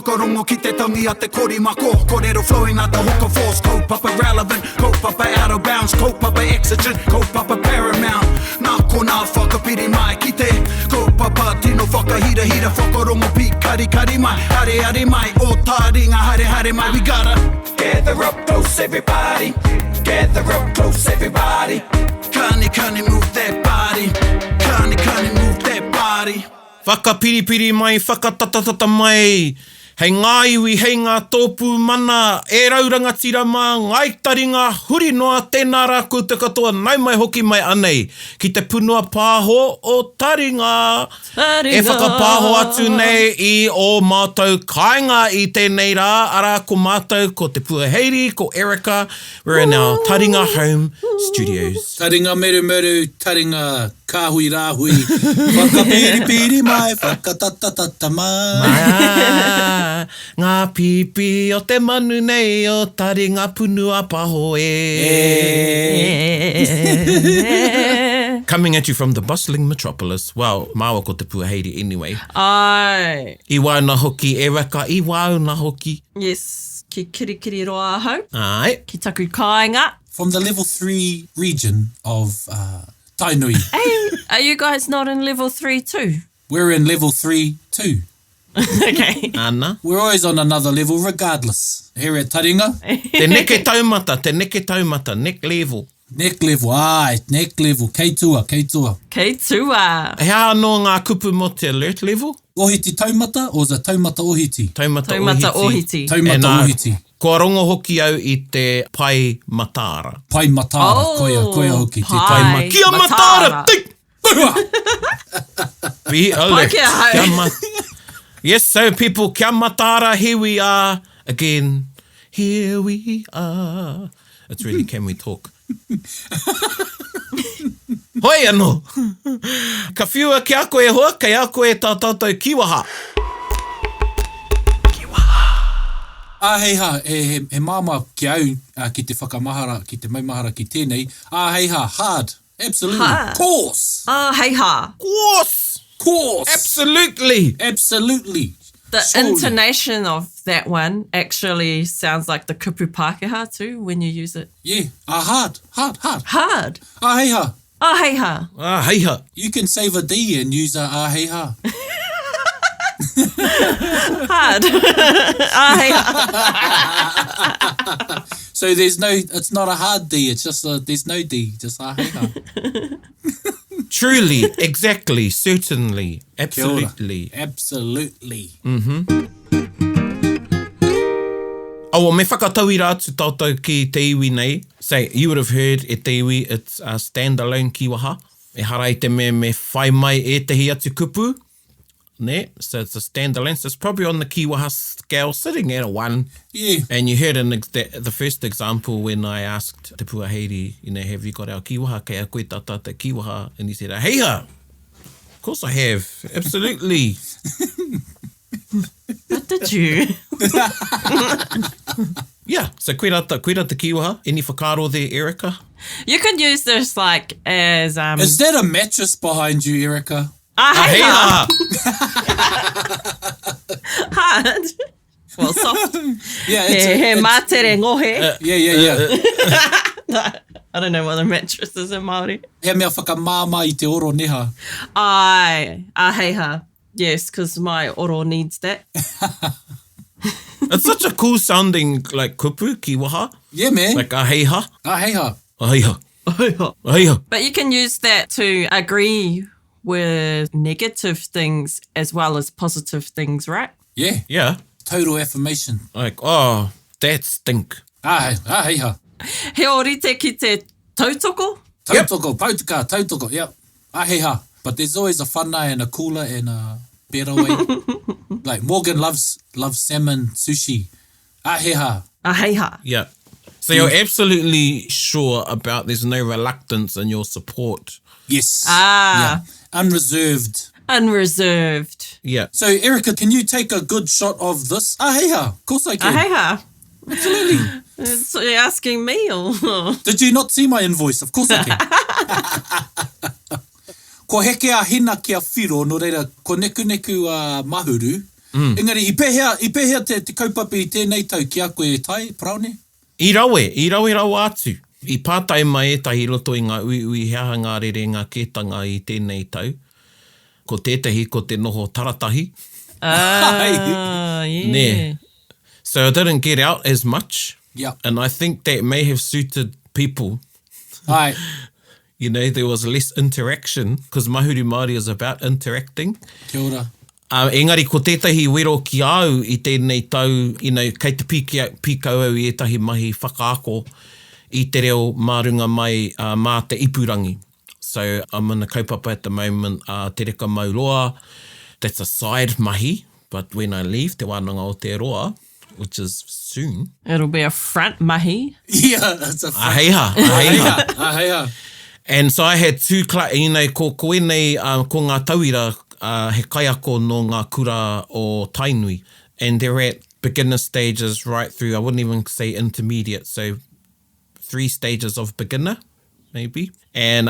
whakarongo ki te tangi a te kori mako. Kōrero flowing out the hook of force. Kaupapa relevant, kaupapa out of bounds, kaupapa exigent, kaupapa paramount. Nā kona whakapiri mai ki te kaupapa tino whakahira hira whakarongo pi kari kari mai. Areare mai, o Taringa Hi mai. We gotta gather up close everybody. Gather up close everybody. Kani move that body. Kani move that body. Whakapiripiri mai, whakatatatata mai. Hei ngā iwi, hei ngā tōpū mana, e rauranga tira mā, ngai taringa, huri noa, tēnā rākou te katoa, nai mai hoki mai anei. Ki te punua pāho o Taringa. E whakapāho atu nei I o mātou kāinga I tēnei rā, ara ko mātou, ko te puaheiri, ko Erica. We're in our Taringa home studios. Taringa meru, taringa kāhui rāhui. Whakapiripiri mai, whakatatatata mai. Ngā pipi o te manu nei o Taringa punua paho Coming at you from the bustling metropolis. Well, māua ko te puaheiri anyway. Ai. I wau na hoki, Erica, I wau na hoki. Yes, ki kirikiri roa ahau. Ai. Ki taku kāinga. From the level 3 region of Tainui. Hey, are you guys not in level 3 too? We're in level 3 too. Okay. Ana. We're always on another level regardless. Here at Taringa. Te neke taumata, neck level. Neck level, neck level. Kei tua. Kei tua. He anō ngā kupu mo te alert level? Ohiti taumata or the taumata ohiti? Taumata ohiti. Taumata ohiti. Kua rongo hoki au I te pai matara. Pai matara, koia hoki. Pai Kia matara! Be alert. Kia Yes, so people, kia matara, here we are again. Here we are. It's really, can we talk? Hoi anō. Ka whiua ki a koe hoa, kei a koe tā tātou kiwaha. Heiha, he māma ki au ki te whakamahara, ki te maumahara ki tēnei. Heiha, hard. Absolutely. Hard. Course. Heiha. Course. Absolutely. The Surely. intonation of that one actually sounds like the kupu Pākehā too when you use it. Yeah. Hard. Hard. Heiha. Heiha. Heiha. You can save a D and use heiha. Hard. Heiha. So it's not a hard D, it's just there's no D, just heiha. Truly, exactly, certainly, absolutely. Absolutely. Oh, me whakataui rā tu tātou ki te iwi nei. Say, you would have heard e te iwi, it's a standalone kiwaha. E harai te me whai mai e tehi atu kupu. Ne? So it's a standalone. So it's probably on the kiwaha scale, sitting at a 1. Yeah. And you heard in the first example when I asked te puaheiri, have you got our kiwaha? Kei a koe tātātou kiwaha? And he said, heiha. Of course I have. Absolutely. What did you? Yeah. So koe rata kiwaha. Any whakaro there, Erica? You could use this like as... Is that a mattress behind you, Erica? Heiha. Hard. Well, soft. Yeah, He mātere ngohe. Yeah. I don't know what a mattress is in Māori. He mea whakamāma I te oro neha. Heiha. Yes, because my oro needs that. It's such a cool sounding like kupu, kiwaha. Yeah, man. Like heiha. Heiha. Heiha. But you can use that to agree with negative things as well as positive things, right? Yeah. Yeah. Total affirmation. Like, oh, that stink. Heiha. He orite ki te tautoko? Tautoko, pautuka, tautoko, yep. Heiha. But there's always a whānau and a cooler and a better way. Like Morgan loves salmon sushi. Heiha. Yeah. So you're absolutely sure about there's no reluctance in your support. Yes. Yeah. Unreserved. Yeah. So, Erica, can you take a good shot of this? Heiha. Of course I can. Heiha. Absolutely. So you're asking me or... Did you not see my invoice? Of course I can. Ko heke a hina kia whiro, no reira, ko neku mahuru, Engari, i pehea te kaupapa I tēnei tau ki a koe tai, praone? I rawe atu. I pātai mai etahi roto I ngā ui hea ngā rere ngā kētanga I tēnei tau. Ko tētahi, ko te noho taratahi. Yeah. Ne. So I didn't get out as much. Yeah. And I think that may have suited people. Ai. You know, there was less interaction because Mahuru Māori is about interacting. Kia ora. Engari, ko tētahi wero ki au I tēnei tau, you know, kei te pīkau au I etahi mahi whakaako I te reo mārunga mai mā te ipurangi. So I'm in a kaupapa at the moment, te reka mauroa. That's a side mahi, but when I leave te wānanga o te roa, which is soon. It'll be a front mahi. Yeah, that's a fun. Aheiha. And so I had two, you know, ko koenei, ko ngā tauira, he kaiako no ngā kura o Tainui. And they're at beginner stages right through, I wouldn't even say intermediate, so 3 stages of beginner, maybe. And,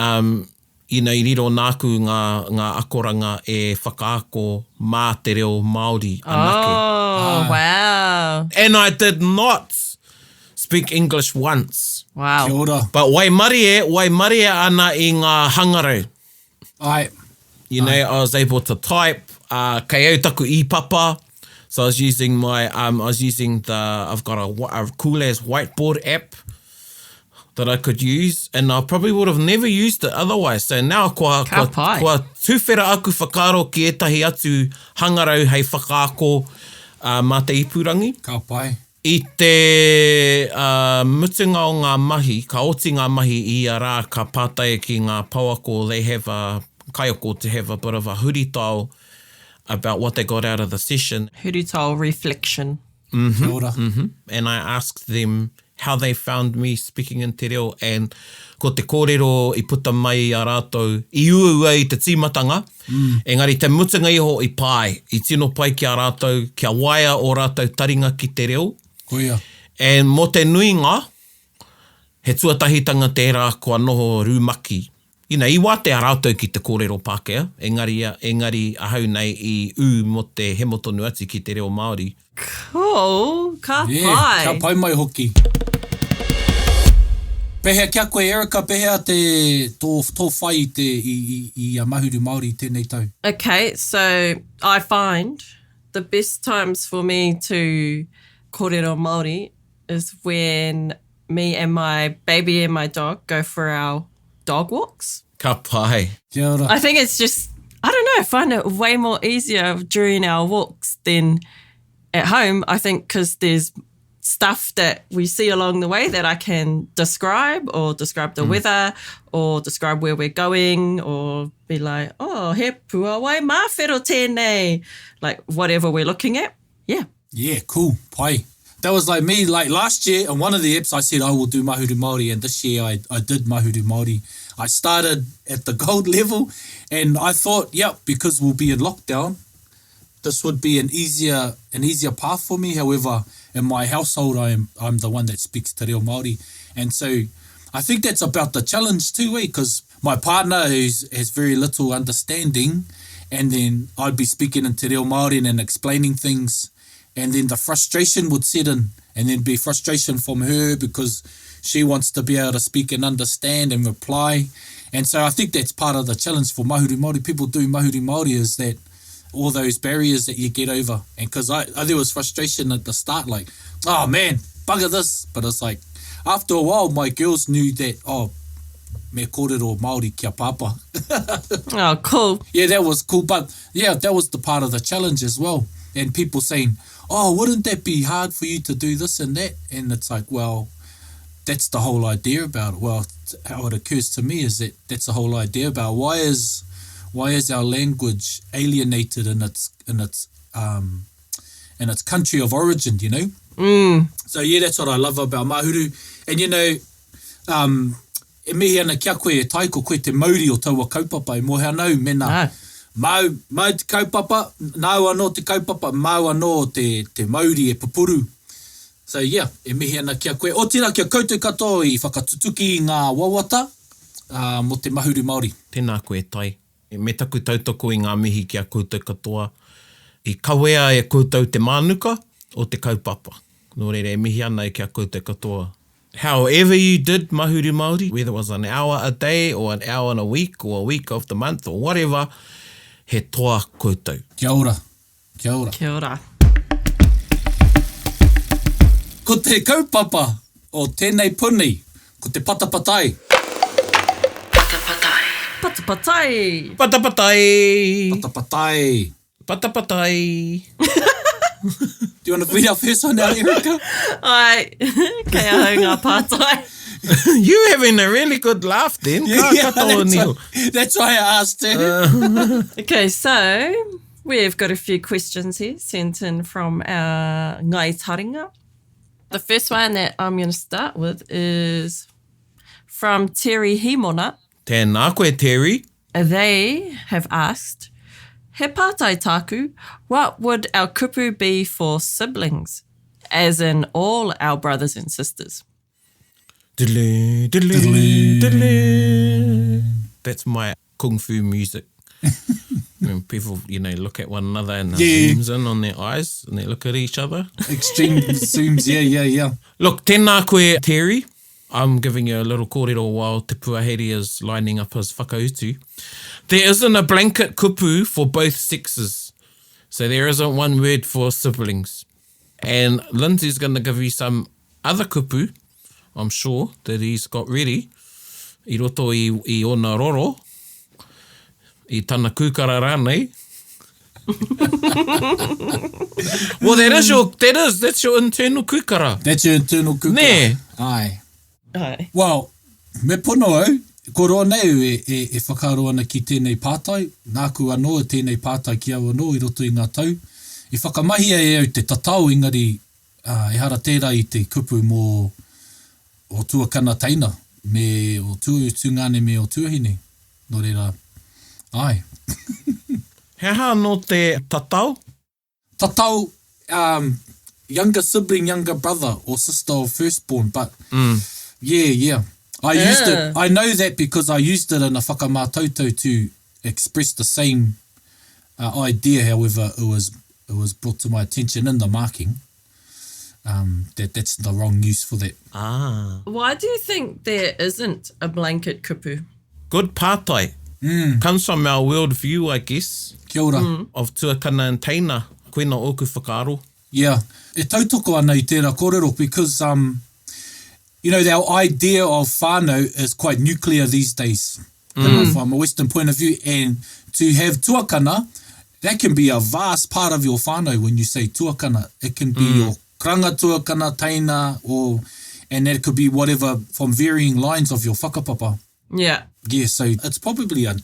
you know, I riro nāku ngā akoranga e whakaako mā te reo Māori anake. Oh, wow. And I did not speak English once. Wow. Kia ora. But wai marie ana I ngā hangarau. Ai. You know, I was able to type, kei au taku I papa. So I was using I've got a cool ass whiteboard app that I could use, and I probably would have never used it otherwise. So now kua tūwhera aku whakaro ki etahi atu hangarau hei whakaako mā te ipurangi. Ka pai. I te mutunga o ngā mahi, ka oti ngā mahi I a rā ka pātai ki ngā pauako, they have kaioko to have a bit of a huritau about what they got out of the session. Huritau reflection. Kia ora. And I asked them how they found me speaking in te reo, and ko te kōrero I puta mai a rātou I uaua I te tīmatanga. Engari te mutunga iho I pai, I tino pai ki a rātou, kia waia o rātou taringa ki te reo. Koia. And mo te nuinga, he tuatahitanga tērā kua noho rūmaki. You know, I wā te a rātou ki te kōrero Pākehā, engari ahau nei I u mo te he motonu ati ki te reo Māori. Cool. Ka Yeah, pai. kia pai mai hoki. Pehea kia koe Erica, pehea te tō whai I a Mahuru Māori tēnei tau. Okay, so I find the best times for me to kōrero Māori is when me and my baby and my dog go for our dog walks. Ka pai. Kia ora. I think it's just, I don't know, I find it way more easier during our walks than at home. I think because there's stuff that we see along the way that I can describe, or describe the weather, or describe where we're going, or be like, oh, he pua wai mawhero tēnei, like whatever we're looking at. Yeah. Yeah, cool. Pai. That was like me, like last year on one of the apps I said I will do Mahuru Māori, and this year I did Mahuru Māori. I started at the gold level and I thought, yep, because we'll be in lockdown, this would be an easier path for me. However, in my household, I'm the one that speaks te reo Māori. And so I think that's about the challenge too, because my partner has very little understanding, and then I'd be speaking in te reo Māori and explaining things, and then the frustration would set in, and then be frustration from her because she wants to be able to speak and understand and reply. And so I think that's part of the challenge for Mahuru Māori. People do Mahuru Māori is that all those barriers that you get over. And because there was frustration at the start, like, oh man, bugger this. But it's like, after a while, my girls knew that, oh, me kōrero Māori kia papa. Oh, cool. Yeah, that was cool. But yeah, that was the part of the challenge as well. And people saying, oh, wouldn't that be hard for you to do this and that? And it's like, well, that's the whole idea about it. Well, how it occurs to me is that that's the whole idea about it. Why is our language alienated in its country of origin, you know? So yeah, that's what I love about Mahuru. And you know, e mihi ana kia koe e tai ko koe te mauri o taua kaupapa e mohe anau mena. Mau te kaupapa, nau anō te kaupapa, mau anō te mauri e pupuru. So yeah, e mihi ana kia koe. O tira kia koutou katoa I whakatutuki ngā wawata mo te Mahuru Māori. Tēnā koe tai. Me taku tautoko I ngā mihi kia koutou katoa. I kawea e koutou te mānuka o te kaupapa. Nō reira, e mihi ana i kia koutou katoa. However you did Mahuru Māori, whether it was an hour a day or an hour in a week or a week of the month or whatever, he toa koutou. Kia ora. Kia ora. Kia ora. Ko te kaupapa o tēnei puni, ko te patapatai. Patapatai. Patapatai. Patapatai. Patapatai. Patapatai. Do you want to read our first one out, Erika? Ai, kei ahau ngā pātai. You having a really good laugh then. That's why I asked her. Okay, so we've got a few questions here sent in from our ngai taringa. The first one that I'm going to start with is from Taringa Hi. Tēnā koe, Terry. They have asked, he pātai tāku, what would our kupu be for siblings? As in all our brothers and sisters. Diddly, diddly, diddly. That's my kung fu music. When people, look at one another and zooms in on their eyes and they look at each other. Extreme zooms, yeah. Look, tēnā koe, Terry. I'm giving you a little kōrero while Te Puaheri is lining up his whakautu. There isn't a blanket kupu for both sexes. So there isn't one word for siblings. And Lindsay's going to give you some other kupu, I'm sure, that he's got ready. I roto I ona roro. I tana kūkara rānei. Well, that's your internal kūkara. That's your internal kūkara. Ne. Ai. Ai. Well, me pono au, ko roa nei e whakaro ana ki tēnei pātai, nāku anō e tēnei pātai ki au anō I roto I ngā tau. I whakamahia e au te tatau ingari e hara tērā I te kupu mō o tuakana taina, me o tūngane me o tuahine. Nō reira, ai. Hea no te tatau? Tatau, younger sibling, younger brother or sister or firstborn, but yeah. I used it. I know that because I used it in a whakamātautau to express the same idea. However, it was brought to my attention in the marking that's the wrong use for that. Ah. Why do you think there isn't a blanket kupu? Good pātai. Comes from our worldview, I guess. Kia ora. Of tuakana and teina. Koina oku whakaaro. Yeah. E tautoko ana I tērā kōrero because, our idea of whānau is quite nuclear these days from a Western point of view. And to have tuakana, that can be a vast part of your whānau when you say tuakana. It can be your kranga tuakana, teina, and that could be whatever from varying lines of your whakapapa. Yeah. Yeah, so it's probably a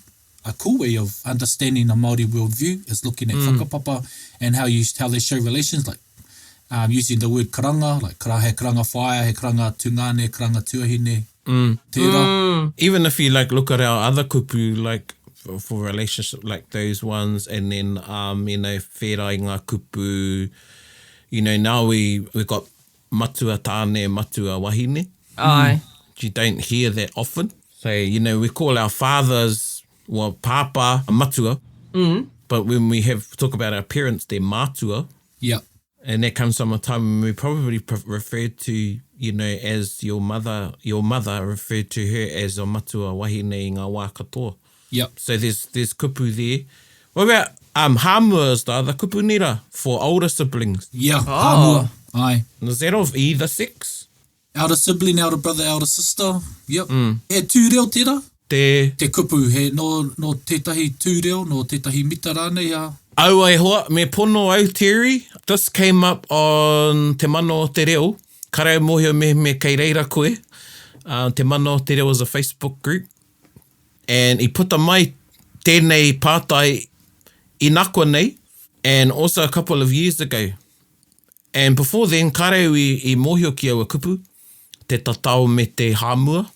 cool way of understanding a Māori worldview is looking at whakapapa and how they show relations, like using the word karanga, like he karanga whaia, he karanga tungane, karanga tuahine, tērā. Even if you look at our other kupu, like for relationship like those ones, and then wherai ngā kupu, now we've got matua tāne, matua wahine. Ai. You don't hear that often. So, we call our fathers, papa, matua. But when we talk about our parents, they're matua. Yeah. And that comes from a time when we probably referred to, as your mother referred to her as a matua wahine I ngā wā katoa. Yep. So there's kupu there. What about hāmua is the other kupu nera for older siblings? Yeah, hāmua. Ai. Is that of either sex? Elder sibling, elder brother, elder sister. Yep. He tūreo tērā? Te kupu, he no tētahi tūreo, no tētahi mita rānei a. Au ai hoa, me pono au Terry. This came up on Te Mano o Te Reo. Karau mohio me kei reira koe. Te Mano o Te Reo was a Facebook group. And he put mai tēnei pātai I nakua nei. And also a couple of years ago. And before then, karau I mohio ki au a kupu. Te tatau me te hāmua.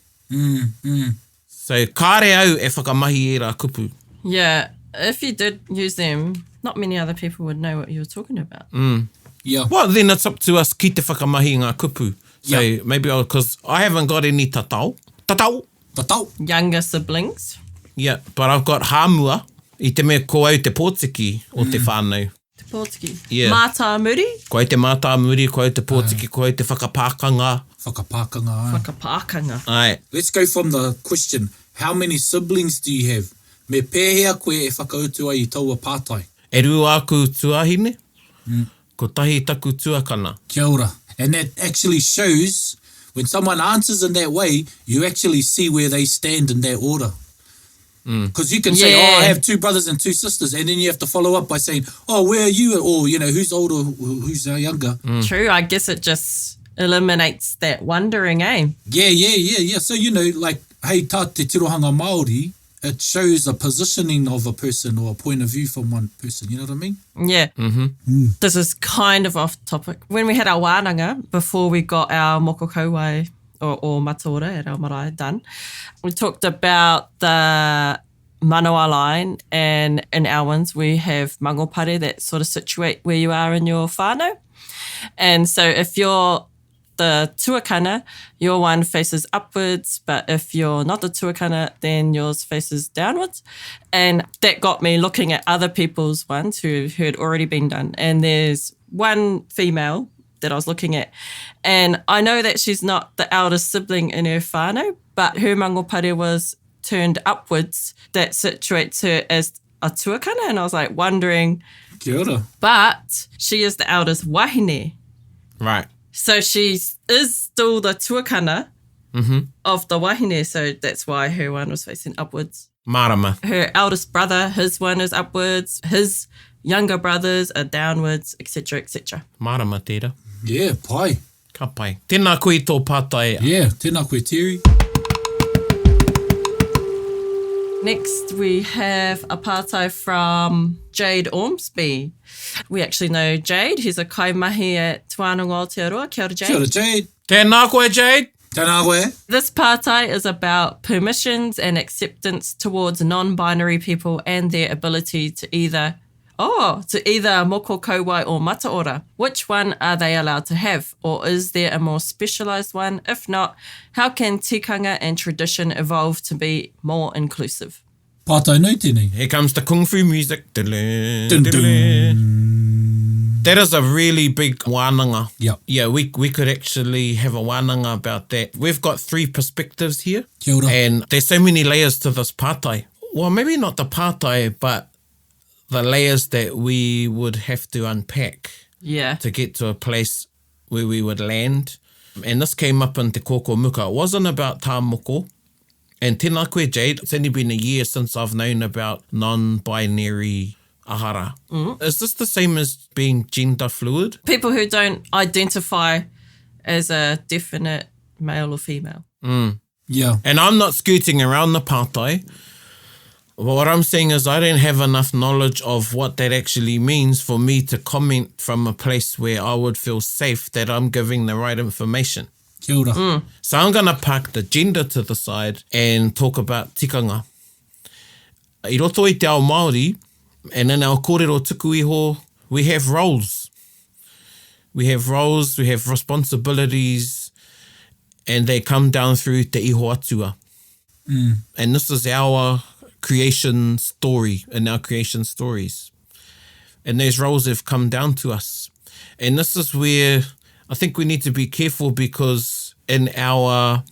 So, kāre au e whakamahi e rā kupu. Yeah, if you did use them, not many other people would know what you were talking about. Yeah. Well, then it's up to us ki te whakamahi ngā kupu. So, maybe because I haven't got any tatau. Tatau. Younger siblings. Yeah, but I've got hāmua. I te mea ko au te pōtiki o te whānau. Te Pōtiki. Yeah. Mātā muri. Koe te mātā muri, koe te pōtiki, koe te whakapākanga. Whakapākanga. Whakapākanga. Ai. Let's go from the question, how many siblings do you have? Me pēhea koe e whakautu ai I taua pātai. E rū aku tuahine, ko tahi taku tuakana. Kia ora. And that actually shows, when someone answers in that way, you actually see where they stand in that order. Because you can say, Yeah. I have 2 brothers and 2 sisters, and then you have to follow up by saying, where are you? Or, who's older, who's younger? True, I guess it just eliminates that wondering, eh? Yeah. So, like, hei tā te tirohanga Māori, it shows a positioning of a person or a point of view from one person, you know what I mean? Yeah. This is kind of off topic. When we had our wānanga, before we got our moko kauai or mataora at our marae done, we talked about the manawa line, and in our ones we have mangopare that sort of situate where you are in your whānau. And so if you're the tuakana, your one faces upwards, but if you're not the tuakana, then yours faces downwards. And that got me looking at other people's ones who had already been done. And there's one female that I was looking at, and I know that she's not the eldest sibling in her whānau, but her mangopare was turned upwards. That situates her as a tuakana, and I was like wondering, Kia ora. but she is the eldest wahine. Right. So she is still the tuakana of the wahine, so that's why her one was facing upwards. Marama. Her eldest brother, his one is upwards, his younger brothers are downwards, etc., etc. Marama tērā. Yeah, pai. Ka pai. Tēnā koe tō pātai. Yeah, tēnā koe Terry. Next, we have a pātai from Jade Ormsby. We actually know Jade. He's a kaimahi at Tuanonga Aotearoa. Kia ora, Jade. Kia ora, Jade. Tēnā koe, Jade. Tēnā koe. This pātai is about permissions and acceptance towards non-binary people and their ability to either moko kauai or mataora. Which one are they allowed to have? Or is there a more specialised one? If not, how can tikanga and tradition evolve to be more inclusive? Pātai nui tēnei. Here comes the kung fu music. Dun, dun. That is a really big wānanga. Yep. Yeah, we could actually have a wānanga about that. We've got 3 perspectives here. Kia ora. And there's so many layers to this pātai. Well, maybe not the pātai, but the layers that we would have to unpack Yeah. to get to a place where we would land. And this came up in Te Kōkō Muka. It wasn't about tā moko. And tēnā koe, Jade, it's only been a year since I've known about non-binary ahara. Is this the same as being gender fluid? People who don't identify as a definite male or female. Yeah. And I'm not scooting around the pātai. What I'm saying is I don't have enough knowledge of what that actually means for me to comment from a place where I would feel safe that I'm giving the right information. Kia ora. So I'm going to park the gender to the side and talk about tikanga. I roto i te ao Māori, and in our kōrero tuku iho, we have roles. We have roles, we have responsibilities, and they come down through te iho atua. And this is our creation story and our creation stories. And those roles have come down to us. And this is where I think we need to be careful, because in our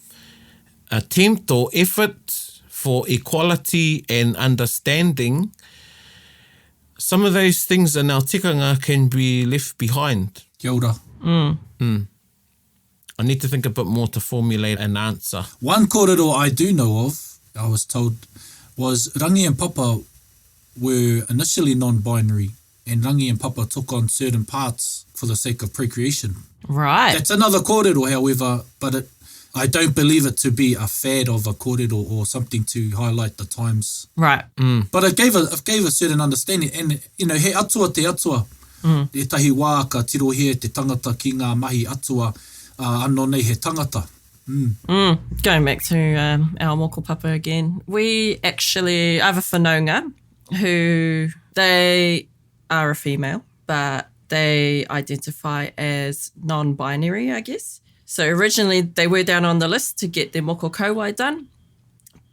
attempt or effort for equality and understanding, some of those things in our tikanga can be left behind. Kia ora. I need to think a bit more to formulate an answer. One kōrero I do know of, I was told, was Rangi and Papa were initially non-binary, and Rangi and Papa took on certain parts for the sake of procreation. Right. That's another kōrero, however, but I don't believe it to be a fad of a kōrero or something to highlight the times. Right. But it gave a certain understanding. And, he atua te atua. E tahi wā ka tirohia te tangata ki ngā mahi atua, anō nei he tangata. Going back to our moko papa again, I have a whanaunga who they are a female, but they identify as non-binary, I guess. So originally they were down on the list to get their moko kauai done,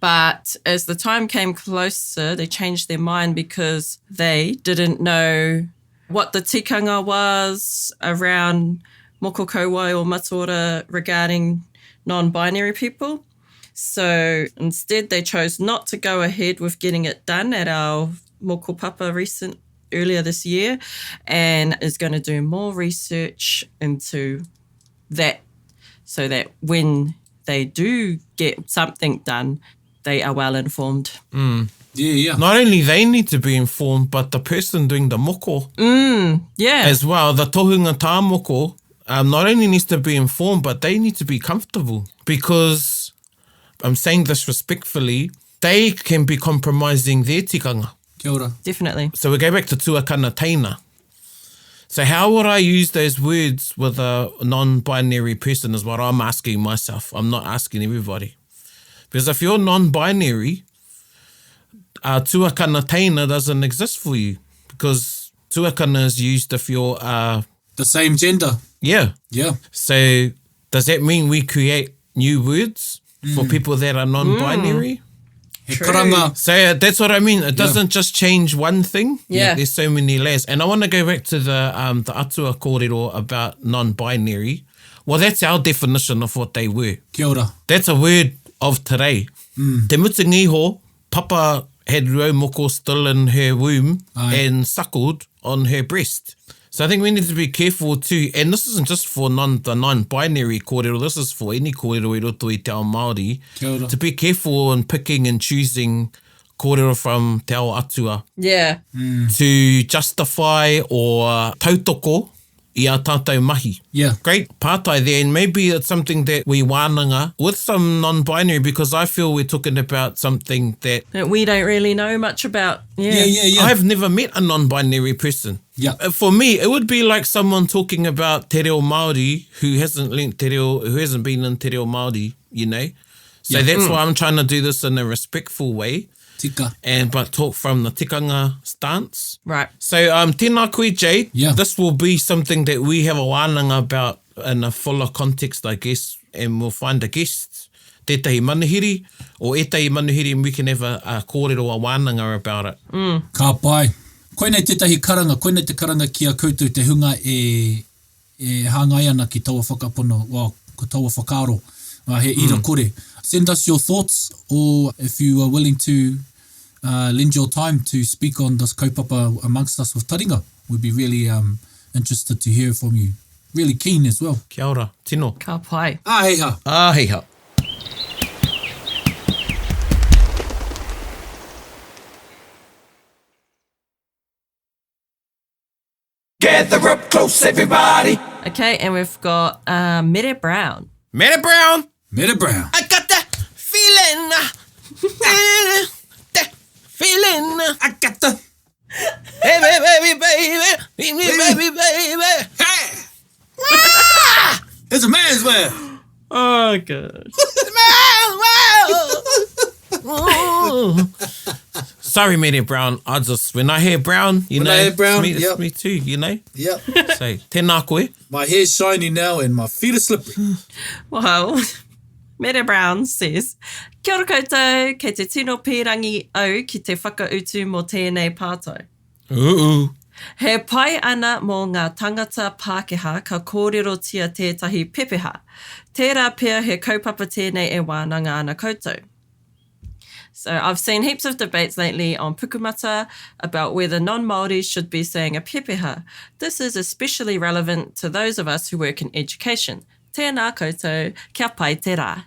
but as the time came closer, they changed their mind because they didn't know what the tikanga was around moko kauai or matora regarding non-binary people. So instead they chose not to go ahead with getting it done at our moko papa earlier this year, and is going to do more research into that so that when they do get something done, they are well informed. Yeah. Not only they need to be informed, but the person doing the moko as well, the tohunga tā moko, not only needs to be informed, but they need to be comfortable, because I'm saying this respectfully, they can be compromising their tikanga. Kia ora. Definitely. So we go back to tuakana teina. So how would I use those words with a non-binary person is what I'm asking myself. I'm not asking everybody. Because if you're non-binary, tuakana teina doesn't exist for you, because tuakana is used if you're... the same gender. Yeah. Yeah. So does that mean we create new words for people that are non-binary? He karanga. So that's what I mean. It doesn't just change one thing. Yeah. There's so many layers. And I want to go back to the atua kōrero about non-binary. Well, that's our definition of what they were. Kia ora. That's a word of today. Te mutingiho, papa had moko still in her womb and suckled on her breast. So I think we need to be careful too, and this isn't just for the non-binary kōrero, this is for any kōrero I roto i te ao Māori, to be careful in picking and choosing kōrero from te ao atua Yeah. to justify or tautoko i a tātou mahi. Yeah. Great pātai there, and maybe it's something that we wānanga with some non-binary, because I feel we're talking about something that we don't really know much about. Yeah. I've never met a non-binary person. Yeah. For me, it would be like someone talking about te reo Māori who hasn't learnt te reo, who hasn't been in te reo Māori, you know? So that's why I'm trying to do this in a respectful way. Tika. But talk from the tikanga stance. Right. So tēnā koe, Jade. Yeah. This will be something that we have a wānanga about in a fuller context, I guess, and we'll find a guest, tētahi manuhiri, or ētahi manuhiri, and we can have a kōrero, a wānanga about it. Ka pai. Koinei tētahi karanga, koinei te karanga ki a koutou te hunga e hāngai ana ki taua whakapono, ko taua whakaaro, he ira kore. Send us your thoughts, or if you are willing to lend your time to speak on this kaupapa amongst us with Taringa. We'd be really interested to hear from you. Really keen as well. Kia ora, tino. Ka pai. Āheha. Āheha. Gather up close, everybody. Okay, and we've got Mere Brown. Meta Brown. Meta Brown. I got that feeling. That feeling. I got the... Hey, baby, baby. Hey! It's a man's wear. Oh, good. Sorry, Meta Brown. When I hear Brown, When I hear Brown, it's yep. me too, you know? Yep. So, tēnā koe. My hair's shiny now and my feet are slippery. Well, Mere Brown says, Kia ora koutou, kei te tino pīrangi au ki te whakautu mō tēnei pātai. Ooh. He pai ana mō ngā tangata Pākehā ka kōrerotia tētahi pepeha. Tērā pia he kaupapa tēnei e wānanga ana koutou. So I've seen heaps of debates lately on pukumata about whether non-Māori should be saying a pepeha. This is especially relevant to those of us who work in education. Tēnā koutou, kia pai te rā.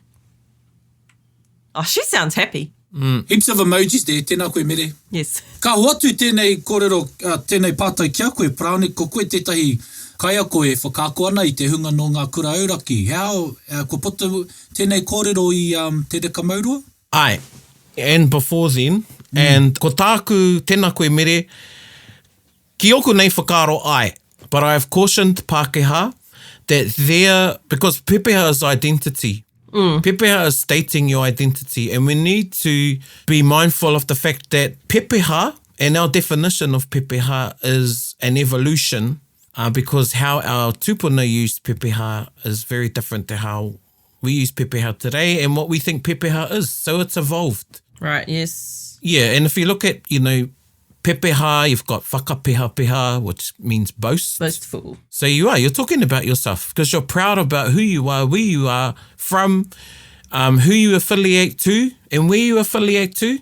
Oh, she sounds happy. Heaps of emojis there, tēnā koe mere. Yes. Ka hoatu tēnei kōrero, tēnei pātai kia koe, praone ko koe tētahi kaia koe whakaako ana i te hunga no ngā kura auraki. How, ko puta tēnei kōrero i te reka maurua? Ai. And before then, and ko tāku tēnā koe mere, ki oku nei whakaaro ai, but I have cautioned Pākehā that because pepeha is identity, pepeha is stating your identity, and we need to be mindful of the fact that pepeha, and our definition of pepeha is an evolution, because how our tupuna used pepeha is very different to how we use pepeha today and what we think pepeha is. So it's evolved. Right, yes. Yeah, and if you look at, pepeha, you've got whakapeha, which means boast. Boastful. So you're talking about yourself because you're proud about who you are, where you are from, who you affiliate to, and where you affiliate to.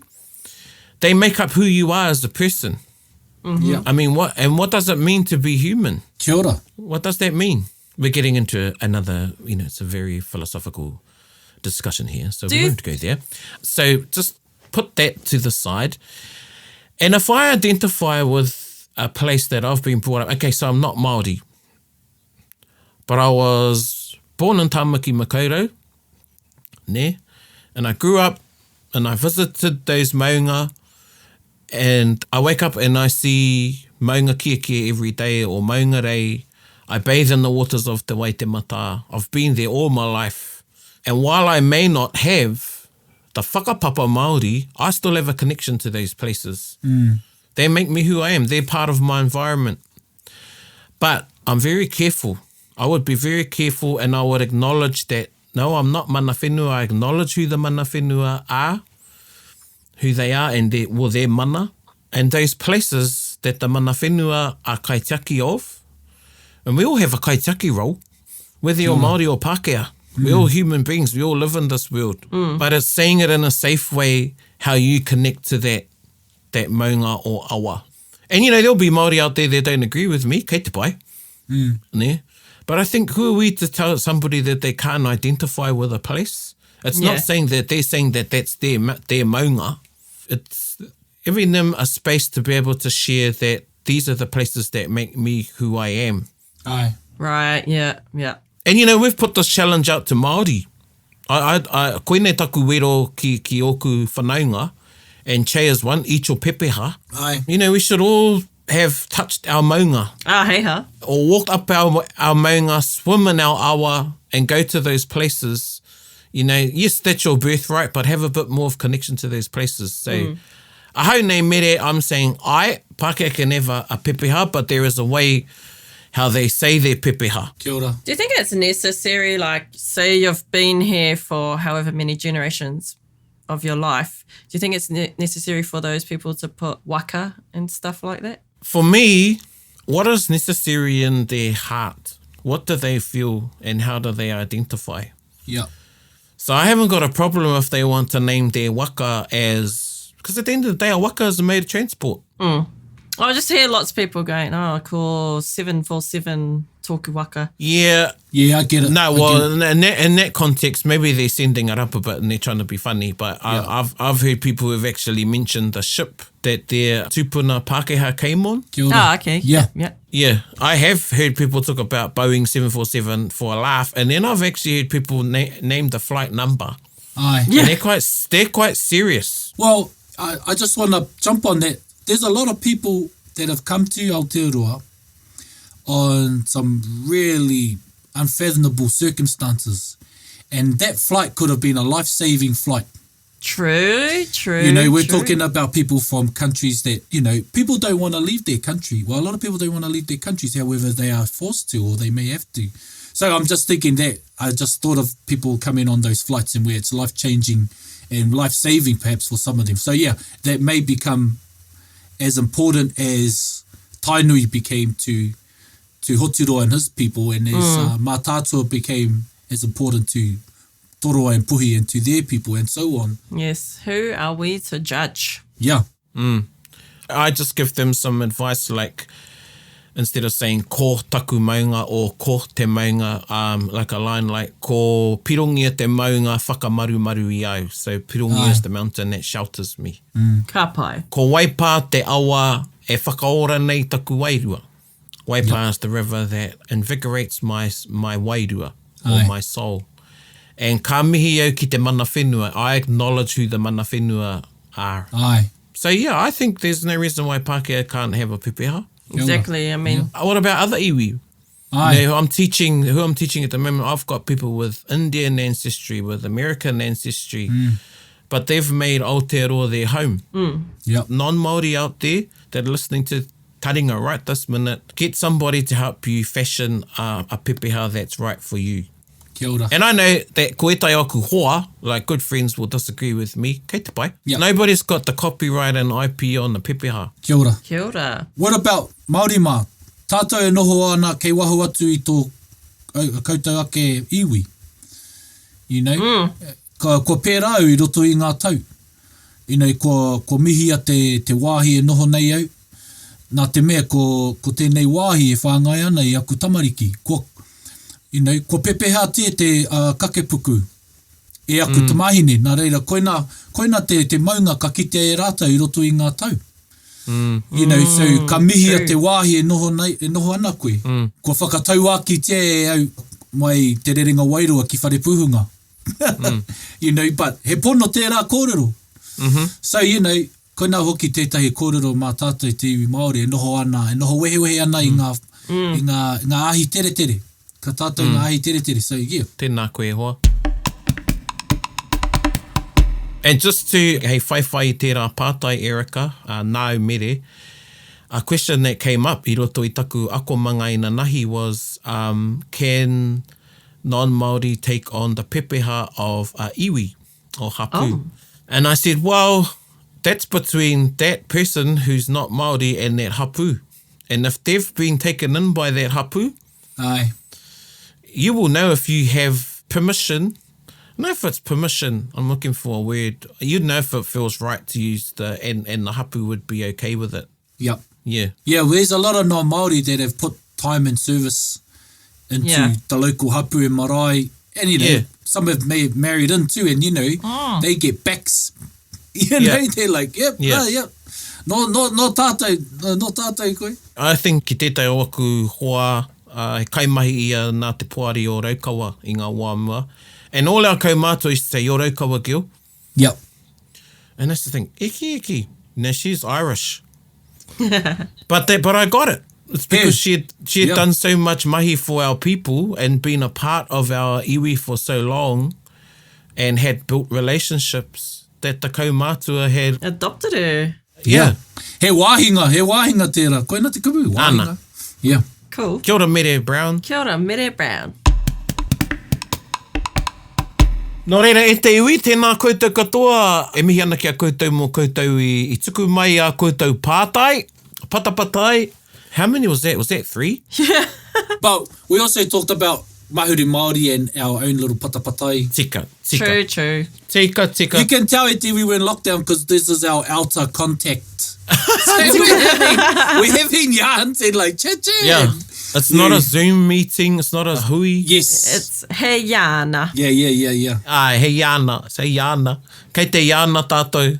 They make up who you are as a person. Yeah. I mean, what does it mean to be human? Kia ora. What does that mean? We're getting into another, it's a very philosophical discussion here, so we won't go there. So just put that to the side. And if I identify with a place that I've been brought up, okay, so I'm not Māori, but I was born in Tāmaki Makaurau, and I grew up and I visited those maunga, and I wake up and I see maunga kia every day, or maunga rei. I bathe in the waters of Te Waitemata. I've been there all my life. And while I may not have the whakapapa Māori, I still have a connection to those places. They make me who I am. They're part of my environment. But I'm very careful. I would be very careful, and I would acknowledge that, no, I'm not mana whenua. I acknowledge who the mana whenua are, who they are, and their mana. And those places that the mana whenua are kaitiaki of, and we all have a kaitiaki role, whether you're Māori or Pākehā. We're all human beings. We all live in this world. But it's saying it in a safe way, how you connect to that maunga or awa. And, there'll be Māori out there that don't agree with me, kei te pai. But I think, who are we to tell somebody that they can't identify with a place? It's not saying that they're saying that that's their maunga. It's giving them a space to be able to share that these are the places that make me who I am. Aye. Right, yeah. And, we've put this challenge out to Māori. Koine taku wero ki oku whanaunga, and Che is one, each o pepeha. Aye. We should all have touched our maunga. Heiha. Or walked up our maunga, swim in our awa, and go to those places. Yes, that's your birthright, but have a bit more of connection to those places. So, ahau nei mere, I'm saying, Pākehā can have a pepeha, but there is a way how they say their pepeha. Kia ora. Do you think it's necessary, like, say you've been here for however many generations of your life, do you think it's necessary for those people to put waka and stuff like that? For me, what is necessary in their heart? What do they feel, and how do they identify? Yeah. So I haven't got a problem if they want to name their waka as... Because at the end of the day, a waka is a mode of transport. I just hear lots of people going, cool, 747 tōku waka. Yeah. Yeah, I get it. No, well, in that context, maybe they're sending it up a bit and they're trying to be funny, but I've heard people who've actually mentioned the ship that their tupuna Pākehā came on. Kia ora. Okay. Yeah. Yeah, I have heard people talk about Boeing 747 for a laugh, and then I've actually heard people name the flight number. Aye. Yeah. And they're quite serious. Well, I just want to jump on that. There's a lot of people that have come to Aotearoa on some really unfathomable circumstances, and that flight could have been a life-saving flight. True. We're talking about people from countries that, people don't want to leave their country. Well, a lot of people don't want to leave their countries, however, they are forced to, or they may have to. So I'm just thinking that I just thought of people coming on those flights and where it's life-changing and life-saving perhaps for some of them. So yeah, that may become as important as Tainui became to Hotiroa and his people, and as Mātātua became as important to Toroa and Puhi and to their people, and so on. Yes, who are we to judge? Yeah. I just give them some advice, like, instead of saying ko taku maunga or ko te maunga, like a line like ko pirongia te maunga whakamarumaru i au. So pirongia is the mountain that shelters me. Ka pai. Ko waipā te awa e whakaora nei taku wairua. Waipā is the river that invigorates my wairua or my soul. And ka mihi au ki te mana whenua, I acknowledge who the mana whenua are. Aye. So yeah, I think there's no reason why Pākehā can't have a pepeha. Exactly, I mean... What about other iwi? Aye. Who I'm teaching at the moment, I've got people with Indian ancestry, with American ancestry, but they've made Aotearoa their home. Yep. Non-Māori out there that are listening to Taringa right this minute, get somebody to help you fashion a pepeha that's right for you. Kia ora. And I know that ko etai aku hoa, like good friends will disagree with me. Kei te pai. Yep. Nobody's got the copyright and IP on the pepeha. Kia ora. Kia ora. What about Māori mā? Tātou e noho ana kei waho atu i tō koutou ake iwi. You know? Ko pērā au i roto i ngā tau. You know, ko mihi a te wāhi e noho nei au. Nā te mea, ko tēnei wāhi e whāngai ana i aku tamariki. You know, ko pepeha te kakepuku e aku tamahine. Nā reira, koina te maunga ka kite e rātou i roto i ngā tau. You know, so ka mihi a te wāhi e noho ana koe. Ko whakatau aki te e au mai te rerenga wairua ki whare puhunga. You know, but he pono tērā kōrero. So, you know, koina hoki tētahi kōrero mā tātou te iwi Māori e noho ana, e noho wehewehe ana i ngā ahi tere tere. Ka tātou ngā ahi tere tere. So, yeah. Tēnā koe hoa. And just to, hei whaiwhai tērā pātai, Erica, nāu mere, a question that came up i roto i taku ako manga ina nahi was, can non-Māori take on the pepeha of iwi or hapu? Oh. And I said, well, that's between that person who's not Māori and that hapu. And if they've been taken in by that hapu, Aye. you will know if you have permission. Know if it's permission, I'm looking for a word. You'd know if it feels right to use and the hapu would be okay with it. Yep. Yeah. Yeah, well, there's a lot of non-Māori that have put time and service into the local hapu and marae. And, you know, some have married in too, and, you know, they get backs. You know, they're like, yep. No tātou koe. I think ki tētai o aku hoa, he kaimahi ia nā te poari o Raukawa i ngā wāmua. And all our kaumātua used to say, you're Raukawa girl. Yep. And that's the thing, eki. Now, she's Irish. but I got it. It's because she had done so much mahi for our people and been a part of our iwi for so long and had built relationships that the kaumātua had... Adopted her. Yeah. He wāhinga tērā. Koina te kupu, wāhinga. Ana. Yeah. Cool. Kia ora, Mere Brown. Kia ora, Mere Brown. Nō reira, e te iwi, tēnā koutou katoa, e mihi ana ki a koutou mō koutou i tuku mai a koutou pātai, Patapatai. How many was that? Was that 3? Yeah. But we also talked about Mahuru Māori and our own little Patapatai. Tika. True. Tika. You can tell it we were in lockdown because this is our outer contact. So we're having yarns and like chat. Yeah. It's not a Zoom meeting. It's not a hui. Yes. It's he yana. Yeah. Ai, he iana. Say iana. Kei te iana tātou.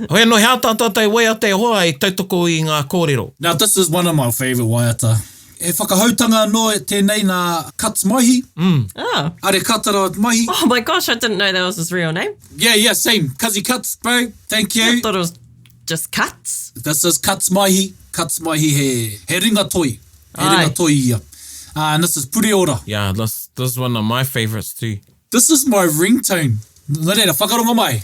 Hoi no hea tātou wai a te hoa i tautoko i ngā kōrero. Now this is one of my favourite waiata. E whakahautanga no tēnei nā Cuts Mahi. Oh. Are katara mahi. Oh my gosh, I didn't know that was his real name. Yeah, same. Kazi Cuts, bro. Thank you. I thought it was just Cuts. This is Cuts Mahi. Cuts Mahi he ringa toi. He Ai. ringa toi ia. And this is Puri Ora. Yeah, this is one of my favourites too. This is my ringtone. Nā reira, whakaronga mai.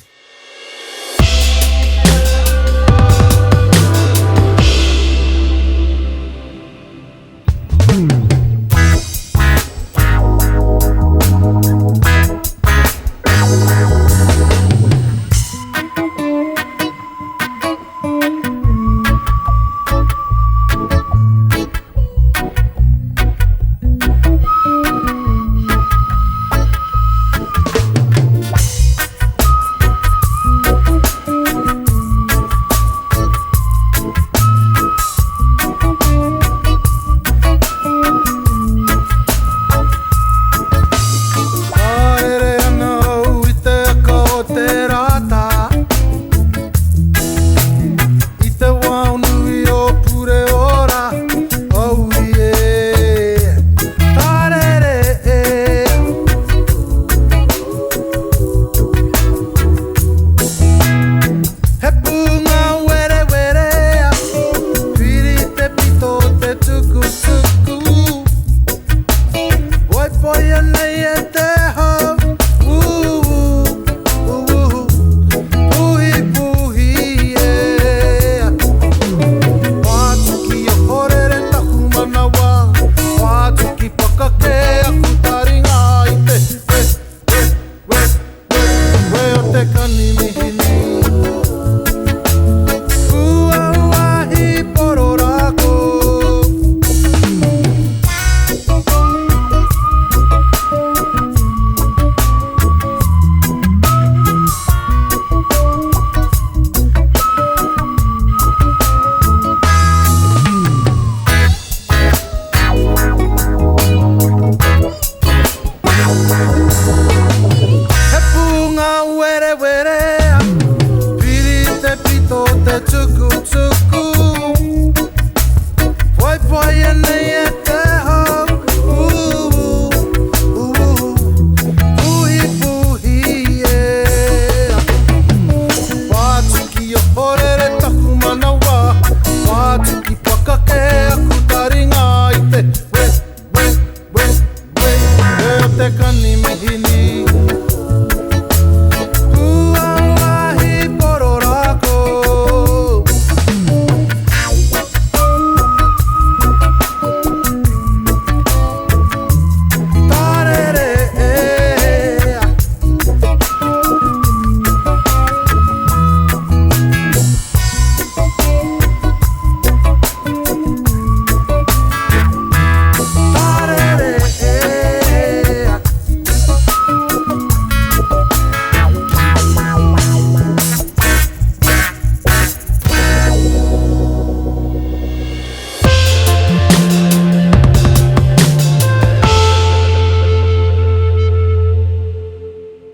Taringa te kani mihini Kuangahi pororako Tarere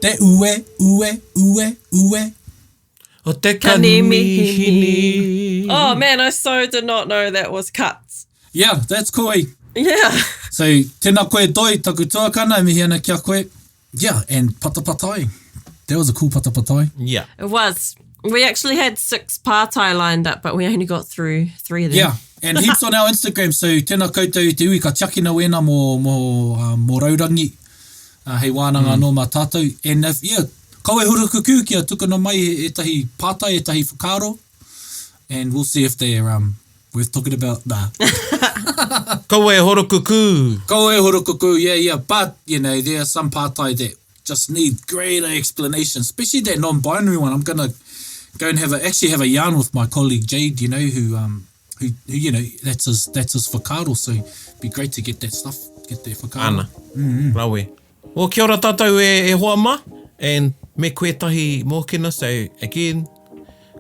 Te ue, ue, ue, ue. O te kanimihini. Oh man, I so did not know that was cuts. Yeah, that's koi. Yeah. So, tēnā koe toi, taku tuakana, mihi ana kia koe. Yeah, and Patapatai. That was a cool Patapatai. Yeah. It was. We actually had 6 pātai lined up, but we only got through 3 of them. Yeah, and heaps on our Instagram, so tēnā koutou te ui ka tiakina wena mō raurangi. Hei wānanga no mā tātou. And if, yeah, kaue hurukuku kia tukuna mai e tahi pātai, e tahi whakaro. And we'll see if they're worth talking about. Nah. Kaue horokuku. Kaue hurukuku, yeah. But, you know, there are some pātai that just need greater explanation, especially that non-binary one. I'm going to go and have a yarn with my colleague Jade, you know, who you know, that's his whakaro. So it'd be great to get that stuff, get their whakaro. Ana. Rawe. Well, kia ora tātou e hoa ma, and me koetahi mōkina, so again,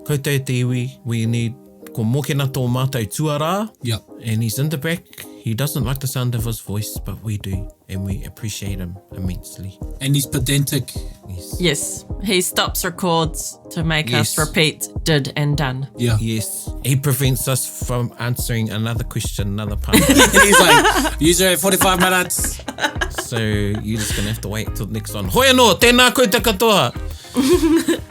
koutou te iwi, we need ko mōkina tō mātou tuarā, Yep. and he's in the back. He doesn't like the sound of his voice, but we do, and we appreciate him immensely. And he's pedantic. Yes. Yes. He stops records to make us Yes. repeat did and done. Yeah. Yes. He prevents us from answering another question, another part. He's like, user 45 minutes. So you're just going to have to wait till the next one. Hoi anō, tēnā koe te katoa.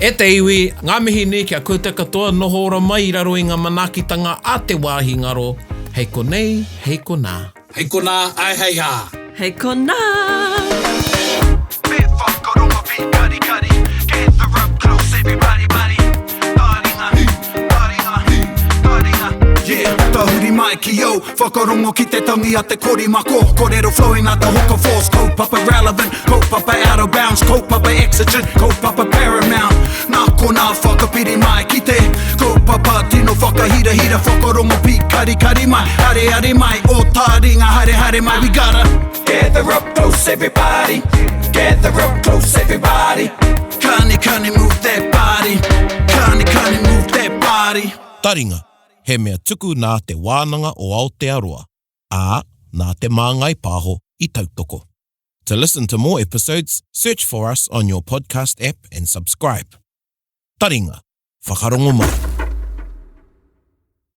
E te iwi, ngā mihi nei kia koe te katoa, noho ora mai I raro I ngā manakitanga a te wāhi ngaro. Hei ko nei, hei ko nā. Hei kona, ai hei ha. Hei kona! Bit whakaronga pi kari kari. Gather up close everybody buddy. Taringa hi, taringa hi, taringa. Yeah, tahuri mai ki o. Whakarongo ki te tangi a te kori mako. Kōrero flowing at the hook of force. Kaupapa relevant, kaupapa out of bounds. Kaupapa exigent, kaupapa paramount. Nā kona whakapiri mai ki te. Kaupapa tino whakahira hira. Whakarongo pi kari kari mai. Areare mai, o taringa hare mai. We gotta gather up close everybody. Gather up close everybody. Kani move that body. Kani move that body. Taringa, he mea tuku nā te wānanga o Aotearoa, ā nā te māngai pāho I tautoko. To listen to more episodes, search for us on your podcast app and subscribe. Taringa, whakarongo mai.